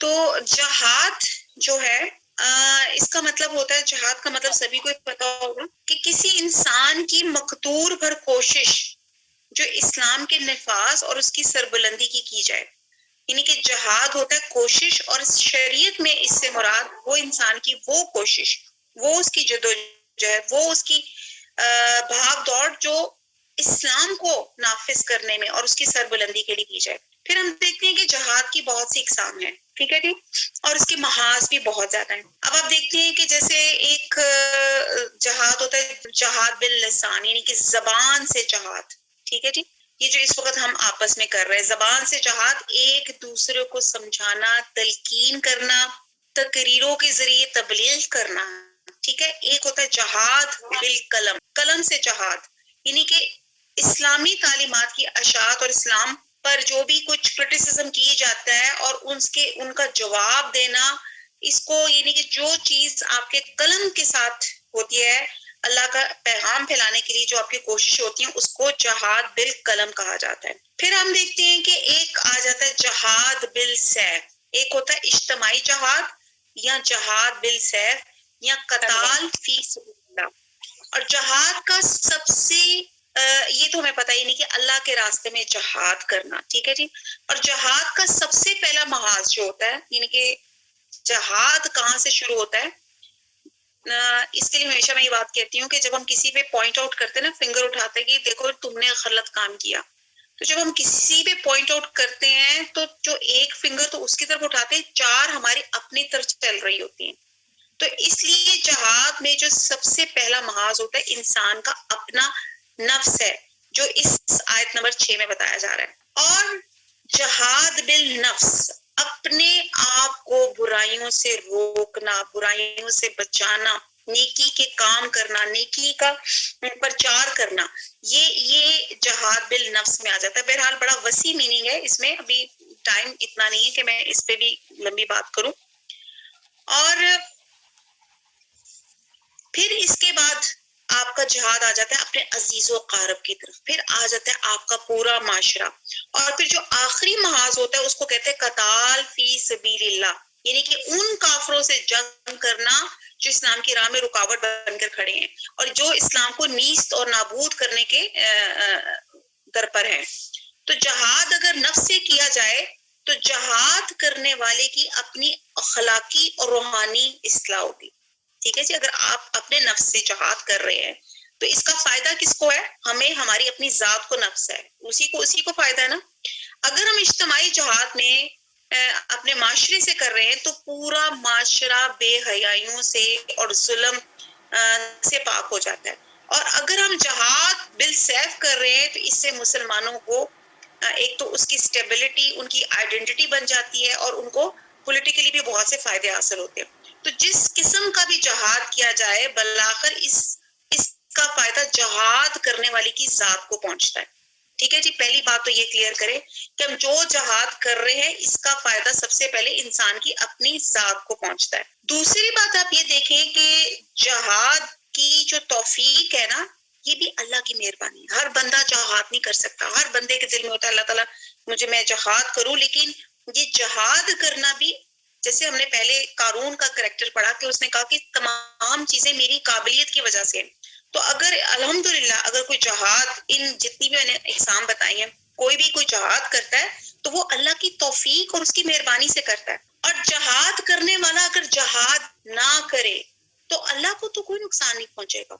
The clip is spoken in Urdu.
تو جہاد جو ہے اس کا مطلب ہوتا ہے، جہاد کا مطلب سبھی کو پتا ہوگا کہ کسی انسان کی مقدور بھر کوشش جو اسلام کے نفاذ اور اس کی سربلندی کی جائے. یعنی کہ جہاد ہوتا ہے کوشش، اور شریعت میں اس سے مراد وہ انسان کی وہ کوشش، وہ اس کی جدوجہد، وہ اس کی بھاگ دوڑ جو اسلام کو نافذ کرنے میں اور اس کی سربلندی کے لیے کی جائے. پھر ہم دیکھتے ہیں کہ جہاد کی بہت سی اقسام ہیں، ٹھیک ہے جی، اور اس کے محاذ بھی بہت زیادہ ہیں. اب آپ دیکھتے ہیں کہ جیسے ایک جہاد ہوتا ہے جہاد باللسان، یعنی کہ زبان سے جہاد، ٹھیک ہے جی. یہ جو اس وقت ہم آپس میں کر رہے ہیں، زبان سے جہاد، ایک دوسرے کو سمجھانا، تلقین کرنا، تقریروں کے ذریعے تبلیغ کرنا، ٹھیک ہے. ایک ہوتا ہے جہاد بالقلم، قلم سے جہاد، یعنی کہ اسلامی تعلیمات کی اشاعت اور اسلام پر جو بھی کچھ کرٹیسزم کی جاتا ہے اور ان کا جواب دینا، اس کو یعنی کہ جو چیز آپ کے قلم کے ساتھ ہوتی ہے اللہ کا پیغام پھیلانے کے لیے جو آپ کی کوشش ہوتی ہیں، اس کو جہاد بالقلم کہا جاتا ہے. پھر ہم دیکھتے ہیں کہ ایک آ جاتا ہے جہاد بالسیف. ایک ہوتا ہے اجتماعی جہاد یا جہاد بالسیف یا قتال فی سبیل اللہ. اور جہاد کا سب سے یہ تو ہمیں پتہ ہی نہیں کہ اللہ کے راستے میں جہاد کرنا، ٹھیک ہے جی. اور جہاد کا سب سے پہلا محاذ جو ہوتا ہے، یعنی کہ جہاد کہاں سے شروع ہوتا ہے، اس کے لیے ہمیشہ میں یہ بات کہتی ہوں کہ جب ہم کسی پہ پوائنٹ آؤٹ کرتے ہیں نا، فنگر اٹھاتے ہیں کہ دیکھو تم نے غلط کام کیا، تو جب ہم کسی پہ پوائنٹ آؤٹ کرتے ہیں تو جو ایک فنگر تو اس کی طرف اٹھاتے ہیں، چار ہماری اپنی طرف چل رہی ہوتی ہیں. تو اس لیے جہاد میں جو سب سے پہلا محاذ ہوتا ہے انسان کا اپنا نفس ہے، جو اس آیت نمبر 6 میں بتایا جا رہا ہے. اور جہاد بالنفس، اپنے آپ کو برائیوں سے روکنا، برائیوں سے بچانا، نیکی کے کام کرنا، نیکی کا پرچار کرنا، یہ جہاد بالنفس میں آ جاتا ہے. بہرحال بڑا وسیع میننگ ہے اس میں، ابھی ٹائم اتنا نہیں ہے کہ میں اس پہ بھی لمبی بات کروں. اور پھر اس کے بعد آپ کا جہاد آ جاتا ہے اپنے عزیز و قارب کی طرف، پھر آ جاتا ہے آپ کا پورا معاشرہ، اور پھر جو آخری محاذ ہوتا ہے اس کو کہتے ہیں قتال فی سبیل اللہ، یعنی کہ ان کافروں سے جنگ کرنا جو اسلام کی راہ میں رکاوٹ بن کر کھڑے ہیں اور جو اسلام کو نیست اور نابود کرنے کے در پر ہیں. تو جہاد اگر نفس سے کیا جائے تو جہاد کرنے والے کی اپنی اخلاقی اور روحانی اصلاح ہوتی، ٹھیک ہے جی. اگر آپ اپنے نفس سے جہاد کر رہے ہیں تو اس کا فائدہ کس کو ہے؟ ہمیں، ہماری اپنی ذات کو نفس ہے، اسی کو فائدہ ہے نا. اگر ہم اجتماعی جہاد میں اپنے معاشرے سے کر رہے ہیں تو پورا معاشرہ بے حیائیوں سے اور ظلم سے پاک ہو جاتا ہے. اور اگر ہم جہاد بالسیف کر رہے ہیں تو اس سے مسلمانوں کو ایک تو اس کی سٹیبلٹی، ان کی آئیڈینٹی بن جاتی ہے، اور ان کو پولیٹیکلی بھی بہت سے فائدے حاصل ہوتے ہیں. تو جس قسم کا بھی جہاد کیا جائے بالآخر اس کا فائدہ جہاد کرنے والی کی ذات کو پہنچتا ہے، ٹھیک ہے جی. پہلی بات تو یہ کلیئر کرے کہ ہم جو جہاد کر رہے ہیں اس کا فائدہ سب سے پہلے انسان کی اپنی ذات کو پہنچتا ہے. دوسری بات آپ یہ دیکھیں کہ جہاد کی جو توفیق ہے نا، یہ بھی اللہ کی مہربانی ہے. ہر بندہ جہاد نہیں کر سکتا، ہر بندے کے دل میں ہوتا ہے اللہ تعالیٰ میں جہاد کروں، لیکن یہ جہاد کرنا بھی، جیسے ہم نے پہلے قارون کا کریکٹر پڑھا کہ اس نے کہا کہ تمام چیزیں میری قابلیت کی وجہ سے ہیں. تو اگر الحمدللہ اگر کوئی جہاد، ان جتنی بھی میں نے اقسام بتائی ہیں، کوئی جہاد کرتا ہے تو وہ اللہ کی توفیق اور اس کی مہربانی سے کرتا ہے. اور جہاد کرنے والا اگر جہاد نہ کرے تو اللہ کو تو کوئی نقصان نہیں پہنچے گا.